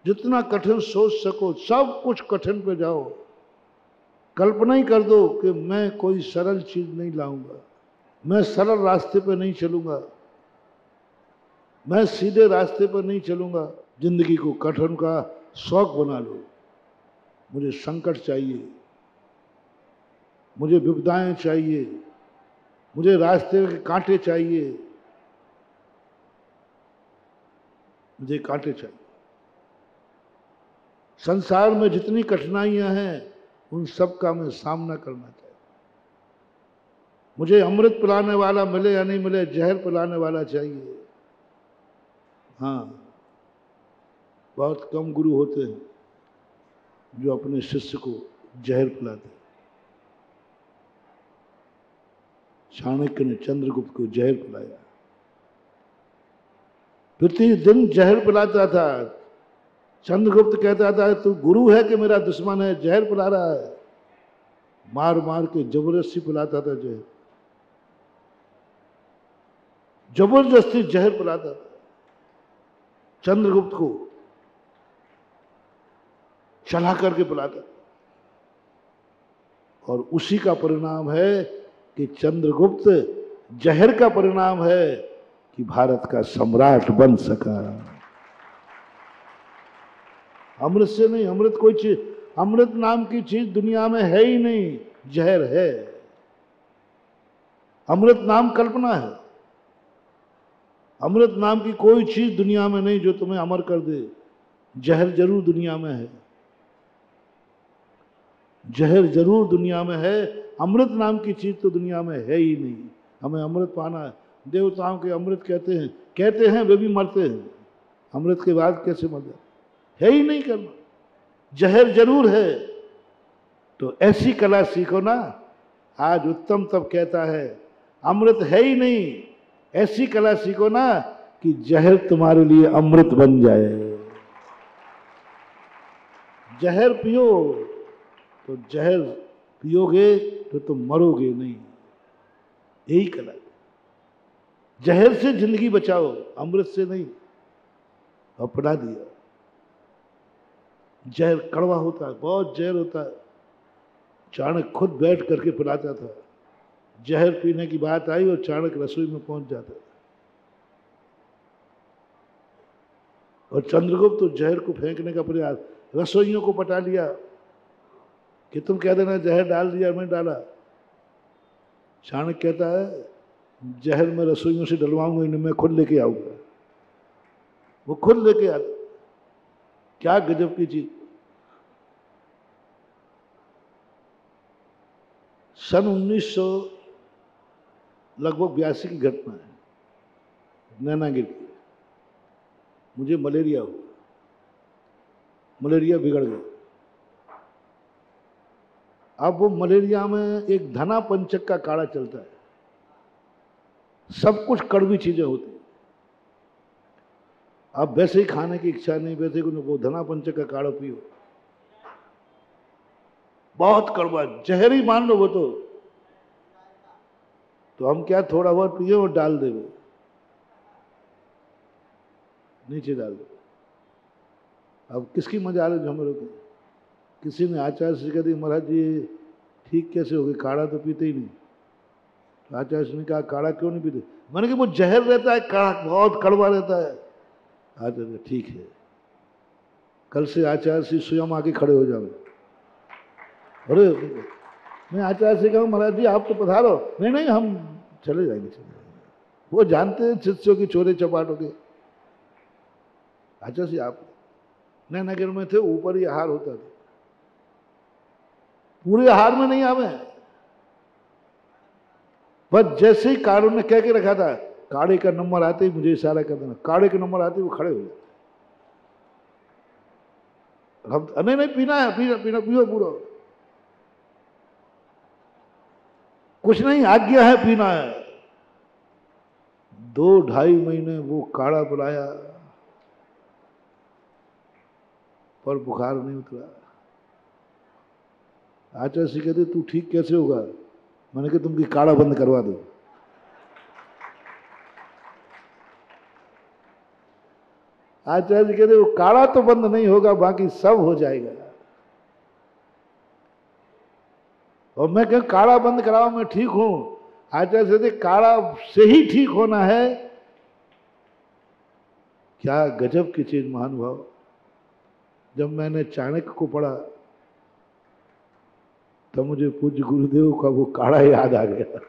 जितना कठिन सोच सको, सब कुछ कठिन पे जाओ। कल्पना ही कर दो कि मैं कोई सरल चीज नहीं लाऊंगा, मैं सरल रास्ते पर नहीं चलूंगा, मैं सीधे रास्ते पर नहीं चलूंगा। जिंदगी को कठिन का शौक बना लो। मुझे संकट चाहिए, मुझे विपदाएं चाहिए, मुझे रास्ते के कांटे चाहिए, मुझे कांटे चाहिए। संसार में जितनी कठिनाइयां हैं उन सब का मैं सामना करना चाहिए। मुझे अमृत पिलाने वाला मिले या नहीं मिले, जहर पिलाने वाला चाहिए। हाँ, बहुत कम गुरु होते हैं जो अपने शिष्य को जहर पिलाते हैं। चाणक्य ने चंद्रगुप्त को जहर पिलाया, प्रतिदिन जहर पिलाता था। चंद्रगुप्त कहता था तू गुरु है कि मेरा दुश्मन है, जहर पिला रहा है। मार मार के जबरदस्ती पिलाता था जहर, जबरदस्ती जहर पिलाता था चंद्रगुप्त को, चला करके पिलाता। और उसी का परिणाम है कि चंद्रगुप्त, जहर का परिणाम है कि भारत का सम्राट बन सका। अमृत से नहीं, अमृत कोई चीज, अमृत नाम की चीज दुनिया में है ही नहीं, जहर है। अमृत नाम कल्पना है। अमृत नाम की कोई चीज दुनिया में नहीं जो तुम्हें अमर कर दे। जहर जरूर दुनिया में है, जहर जरूर दुनिया में है, अमृत नाम की चीज तो दुनिया में है ही नहीं। हमें अमृत पाना है। देवताओं के अमृत कहते हैं वे भी मरते हैं, अमृत के बाद कैसे मर जाते? है ही नहीं करना। जहर जरूर है, तो ऐसी कला सीखो ना। आज उत्तम तब कहता है अमृत है ही नहीं, ऐसी कला सीखो ना कि जहर तुम्हारे लिए अमृत बन जाए। जहर पियो, तो जहर पियोगे तो तुम मरोगे नहीं, यही कला। जहर से जिंदगी बचाओ, अमृत से नहीं। और पढ़ा दिया, जहर कड़वा होता है, बहुत जहर होता है। चाणक्य खुद बैठ करके पिलाता था। जहर पीने की बात आई और चाणक्य रसोई में पहुंच जाता था। और चंद्रगुप्त तो जहर को फेंकने का प्रयास, रसोइयों को पटा लिया कि तुम कह देना जहर डाल दिया, मैं डाला। चाणक्य कहता है जहर मैं रसोइयों से डलवाऊंगा ही नहीं, मैं खुद लेके आऊंगा। वो खुद लेके आता। क्या गजब की चीज। सन 1982 की घटना है, नैनागिरी की। मुझे मलेरिया हुआ, मलेरिया बिगड़ गया। अब वो मलेरिया में एक धना पंचक का काढ़ा चलता है, सब कुछ कड़वी चीजें होती हैं। अब वैसे ही खाने की इच्छा नहीं, वैसे वो धना पंचक का काढ़ा पियो, बहुत कड़वा, जहर ही मान लो वो तो हम क्या थोड़ा बहुत पिए और डाल दे, नीचे डाल दे। अब किसकी मजा जो हमें रोके? किसी ने आचार्य से कह दी महाराज जी ठीक कैसे हो गए, काढ़ा तो पीते ही नहीं। तो आचार्य ने कहा काढ़ा क्यों नहीं पीते? मैंने कहा वो जहर रहता है, काढ़ा बहुत कड़वा रहता है। आचार्य ठीक है, कल से आचार्य से स्वयं आके खड़े हो जाओ। अरे मैं आचार्य से कहूँ महाराज जी आप तो पधारो, नहीं नहीं हम चले जाएंगे, चले जाएंगे। वो जानते हैं शिष्यों की चोरे चपाटों के। आचार्य जी आप नैनागिरी में थे, ऊपर ही आहार होता था, पूरे आहार में नहीं आवे। बस जैसे ही कारों ने कह के रखा था काढ़े का नंबर आते ही मुझे इशारा कर देना, काढ़े के नंबर आते ही वो खड़े हो जाते। हम नहीं नहीं पीना है, पीना पीना पियो पूरा, कुछ नहीं आज्ञा है, पीना है। 2-2.5 महीने वो काढ़ा पिलाया पर बुखार नहीं उतरा। आचार्य जी कहते तू ठीक कैसे होगा? मैंने कहा तुम की काढ़ा बंद करवा दो। आचार्य जी कहते वो काढ़ा तो बंद नहीं होगा, बाकी सब हो जाएगा। और मैं कह काढ़ा बंद कराओ, मैं ठीक हूं। आचार्य जी काढ़ा से ही ठीक होना है। क्या गजब की चीज महानुभाव। जब मैंने चाणक्य को पढ़ा तो मुझे पूज्य गुरुदेव का वो काढ़ा याद आ गया।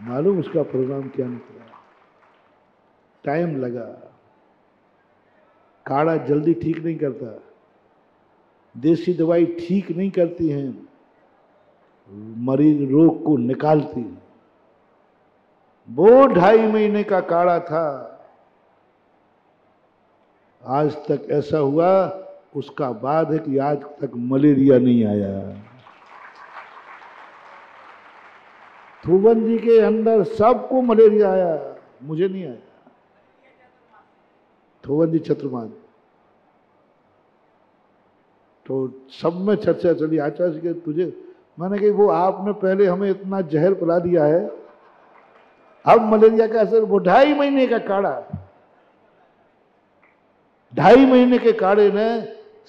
मालूम उसका परिणाम क्या निकला? टाइम लगा। काढ़ा जल्दी ठीक नहीं करता, देसी दवाई ठीक नहीं करती हैं, मरीज रोग को निकालती है। वो 2.5 महीने का काढ़ा था। आज तक ऐसा हुआ, उसका बाद है कि आज तक मलेरिया नहीं आया। थोवन जी के अंदर सबको मलेरिया आया, मुझे नहीं आया। थोवन जी चतुर्मान। तो सब में चर्चा चली आचार्य के तुझे, मैंने कही वो आपने पहले हमें इतना जहर पिला दिया है, अब मलेरिया का असर। वो 2.5 महीने का काढ़ा, 2.5 महीने के काढ़े ने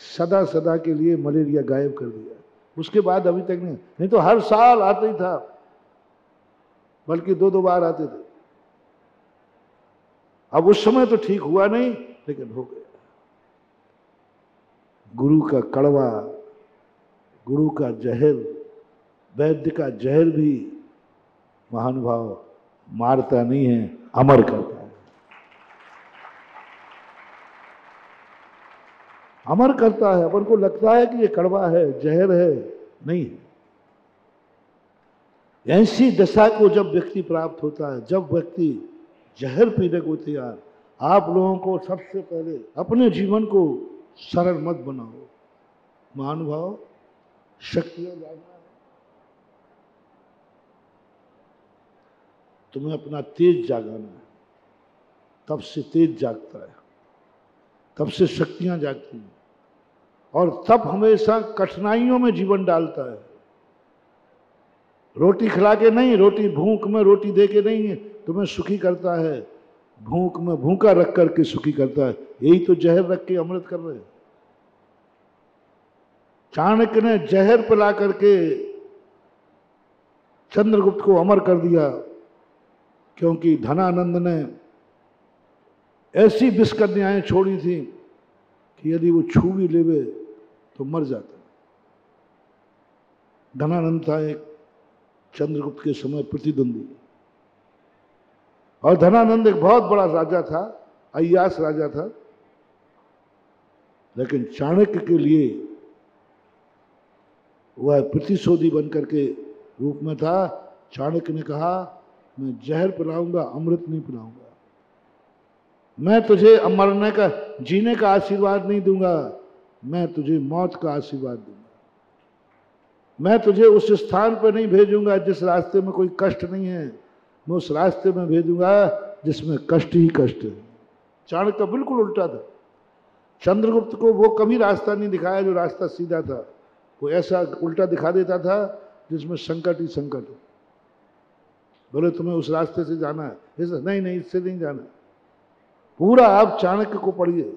सदा सदा के लिए मलेरिया गायब कर दिया। उसके बाद अभी तक नहीं तो हर साल आते ही था, बल्कि 2-2 बार आते थे। अब उस समय तो ठीक हुआ नहीं, लेकिन हो गया। गुरु का कड़वा, गुरु का जहर, वैद्य का जहर भी महानुभाव मारता नहीं है, अमर करता है। अमर करता है। अपन को लगता है कि ये कड़वा है, जहर है, नहीं है। ऐसी दशा को जब व्यक्ति प्राप्त होता है, जब व्यक्ति जहर पीने को तैयार, आप लोगों को सबसे पहले अपने जीवन को सरल मत बनाओ। महानुभाव, शक्तियां जागना है, तुम्हें अपना तेज जागाना है। तब से तेज जागता है, तब से शक्तियां जागती हैं, और तब हमेशा कठिनाइयों में जीवन डालता है। रोटी खिला के नहीं, रोटी भूख में रोटी दे के नहीं तुम्हें सुखी करता है, भूख में भूखा रख करके सुखी करता है। यही तो जहर रख के अमृत कर रहे हैं। चाणक्य ने जहर पिला करके चंद्रगुप्त को अमर कर दिया, क्योंकि धनानंद ने ऐसी विषकन्याएं छोड़ी थी कि यदि वो छू भी लेवे तो मर जाता। धनानंद था एक चंद्रगुप्त के समय प्रतिद्वंदी, और धनानंद एक बहुत बड़ा राजा था, अय्यास राजा था। लेकिन चाणक्य के लिए वह प्रतिशोधी बनकर के रूप में था। चाणक्य ने कहा, मैं जहर पिलाऊंगा, अमृत नहीं पिलाऊंगा। मैं तुझे मरने का, जीने का आशीर्वाद नहीं दूंगा, मैं तुझे मौत का आशीर्वाद दूंगा। मैं तुझे उस स्थान पर नहीं भेजूंगा जिस रास्ते में कोई कष्ट नहीं है, मैं उस रास्ते में भेजूंगा जिसमें कष्ट ही कष्ट है। चाणक्य का बिल्कुल उल्टा था। चंद्रगुप्त को वो कभी रास्ता नहीं दिखाया जो रास्ता सीधा था, वो ऐसा उल्टा दिखा देता था जिसमें संकट ही संकट हो। बोले तुम्हें उस रास्ते से जाना है, नहीं इससे नहीं जाना। पूरा आप चाणक्य को पढ़िए,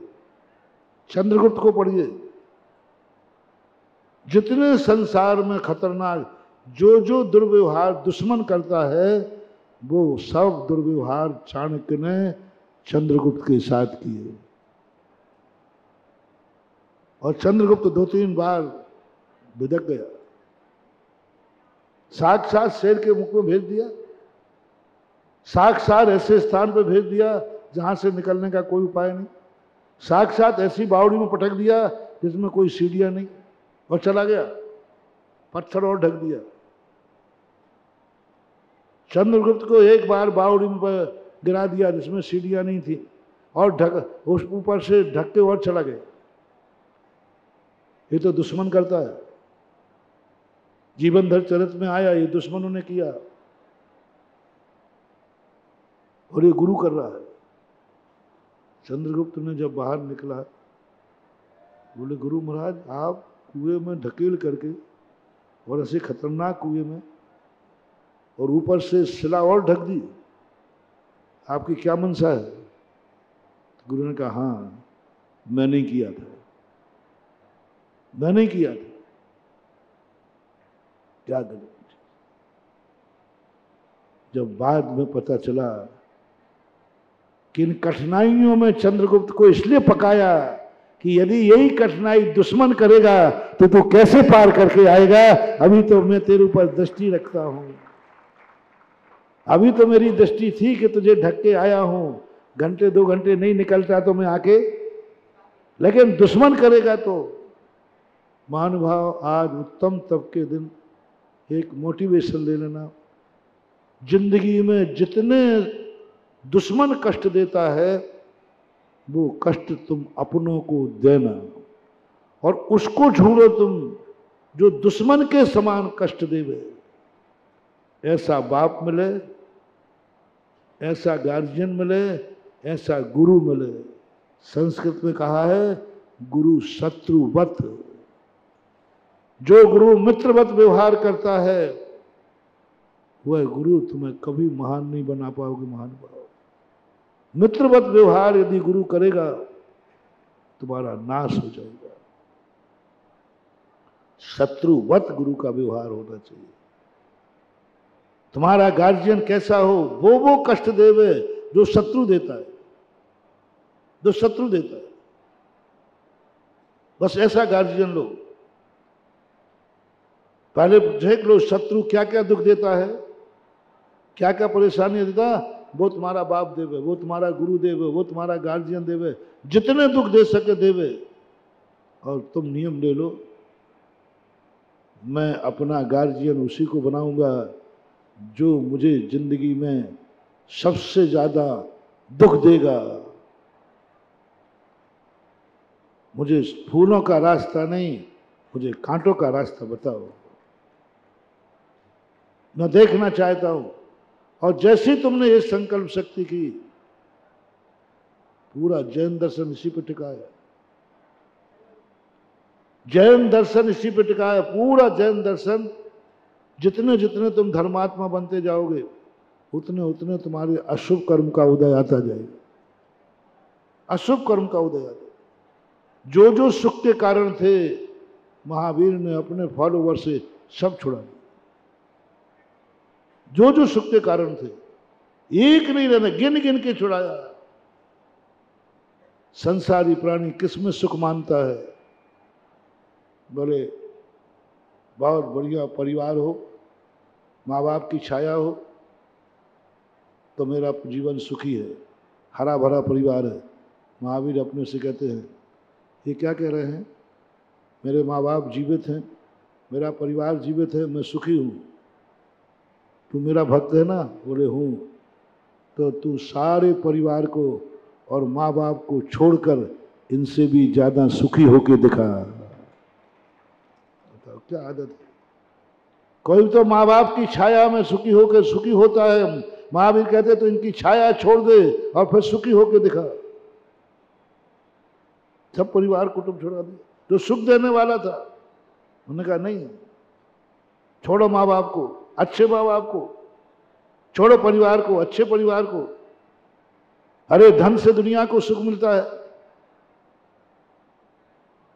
चंद्रगुप्त को पढ़िए। जितने संसार में खतरनाक जो जो दुर्व्यवहार दुश्मन करता है, वो सब दुर्व्यवहार चाणक्य ने चंद्रगुप्त के साथ किए। और चंद्रगुप्त 2-3 बार बिदक गया, साक्षात शेर के मुख में भेज दिया, साक्षात ऐसे स्थान पर भेज दिया जहां से निकलने का कोई उपाय नहीं, साक्षात ऐसी बावड़ी में पटक दिया जिसमें कोई सीढ़ियां नहीं, और चला गया, पत्थर और ढक दिया। चंद्रगुप्त को एक बार बावड़ी में गिरा दिया जिसमें सीढ़ियां नहीं थी, और ढक उस ऊपर से ढक के और चला गया। ये तो दुश्मन करता है। जीवन भर चरित में आया, ये दुश्मनों ने किया, और ये गुरु कर रहा है। चंद्रगुप्त ने जब बाहर निकला, बोले गुरु महाराज आप कुएं में ढकेल करके, और ऐसे खतरनाक कुएं में, और ऊपर से शिला और ढक दी, आपकी क्या मनसा है? तो गुरु ने कहा हाँ मैंने किया था, मैंने किया था। क्या गलत। जब बाद में पता चला कि इन कठिनाइयों में चंद्रगुप्त को इसलिए पकाया कि यदि यही कठिनाई दुश्मन करेगा तो तू कैसे पार करके आएगा। अभी तो मैं तेरे ऊपर दृष्टि रखता हूं, अभी तो मेरी दृष्टि थी कि तुझे ढक के आया हूं, घंटे 2 घंटे नहीं निकलता तो मैं आके, लेकिन दुश्मन करेगा तो। महानुभाव, आज उत्तम तप के दिन एक मोटिवेशन ले लेना। जिंदगी में जितने दुश्मन कष्ट देता है वो कष्ट तुम अपनों को देना, और उसको ढूंढो तुम जो दुश्मन के समान कष्ट देवे। ऐसा बाप मिले, ऐसा गार्जियन मिले, ऐसा गुरु मिले। संस्कृत में कहा है गुरु शत्रुवत। जो गुरु मित्रवत व्यवहार करता है वह गुरु तुम्हें कभी महान नहीं बना पाओगे। महानुभाव, मित्रवत व्यवहार यदि गुरु करेगा तुम्हारा नाश हो जाएगा। शत्रुवत गुरु का व्यवहार होना चाहिए। तुम्हारा गार्जियन कैसा हो, वो कष्ट देवे जो शत्रु देता है, जो शत्रु देता है। बस ऐसा गार्जियन लो। पहले देख लो शत्रु क्या क्या दुख देता है, क्या क्या परेशानी देता। वो तुम्हारा बाप देवे, वो तुम्हारा गुरु देवे, वो तुम्हारा गार्जियन देवे, जितने दुख दे सके देवे। और तुम नियम ले लो, मैं अपना गार्जियन उसी को बनाऊंगा जो मुझे जिंदगी में सबसे ज्यादा दुख देगा। मुझे फूलों का रास्ता नहीं, मुझे कांटों का रास्ता बताओ, मैं देखना चाहता हूं। और जैसे तुमने ये संकल्प शक्ति की, पूरा जैन दर्शन इसी पे टिका है। जैन दर्शन इसी पे टिका है, पूरा जैन दर्शन। जितने जितने तुम धर्मात्मा बनते जाओगे उतने उतने तुम्हारे अशुभ कर्म का उदय आता जाएगा, अशुभ कर्म का उदय आता। जो जो सुख के कारण थे महावीर ने अपने फॉलोवर से सब छुड़ा दिया। जो जो सुख के कारण थे एक नहीं रहने, गिन गिन के छुड़ाया। संसारी प्राणी किसमें सुख मानता है? बोले बहुत बढ़िया परिवार हो, माँ बाप की छाया हो तो मेरा जीवन सुखी है, हरा भरा परिवार है। महावीर अपने से कहते हैं, ये क्या कह रहे हैं? मेरे माँ बाप जीवित हैं, मेरा परिवार जीवित है, मैं सुखी हूँ। तू मेरा भक्त है ना? बोले हूँ। तो तू सारे परिवार को और माँ बाप को छोड़कर इनसे भी ज्यादा सुखी होके दिखा। बताओ क्या आदत है। कोई तो माँ बाप की छाया में सुखी होकर सुखी होता है। महावीर कहते तो इनकी छाया छोड़ दे और फिर सुखी होके दिखा। सब परिवार कुटुंब छोड़ा दिया। जो सुख देने वाला था उन्होंने कहा नहीं, छोड़ो माँ बाप को, अच्छे माँ बाप को छोड़ो, परिवार को, अच्छे परिवार को। अरे धन से दुनिया को सुख मिलता है,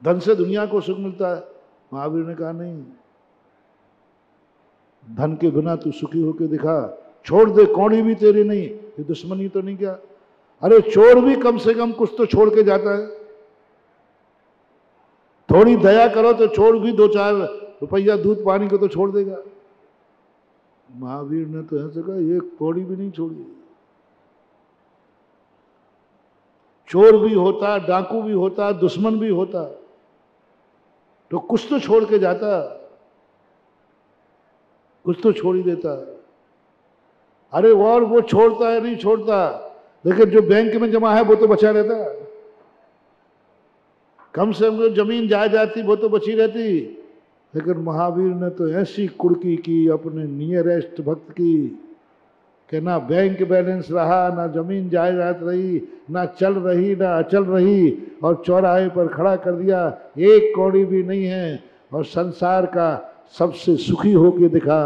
धन से दुनिया को सुख मिलता है। महावीर ने कहा नहीं, धन के बिना तू सुखी होके दिखा। छोड़ दे, कौड़ी भी तेरी नहीं, ये दुश्मनी तो नहीं क्या? अरे चोर भी कम से कम कुछ तो छोड़ के जाता है। थोड़ी दया करो तो चोर भी 2-4 रुपया दूध पानी को तो छोड़ देगा। महावीर ने तो ऐसे कहा, एक कौड़ी भी नहीं छोड़ी। चोर भी होता, डाकू भी होता, दुश्मन भी होता, तो कुछ तो छोड़ के जाता, कुछ तो छोड़ ही देता। अरे और वो छोड़ता है नहीं छोड़ता, लेकिन जो बैंक में जमा है वो तो बचा रहता। कम से कम जमीन जायदाद थी वो तो बची रहती। लेकिन महावीर ने तो ऐसी कुड़की की अपने नियरेस्ट भक्त की कि ना बैंक बैलेंस रहा, ना जमीन जायदाद रही, ना चल रही ना अचल रही, और चौराहे पर खड़ा कर दिया, एक कौड़ी भी नहीं है, और संसार का सबसे सुखी होके दिखा।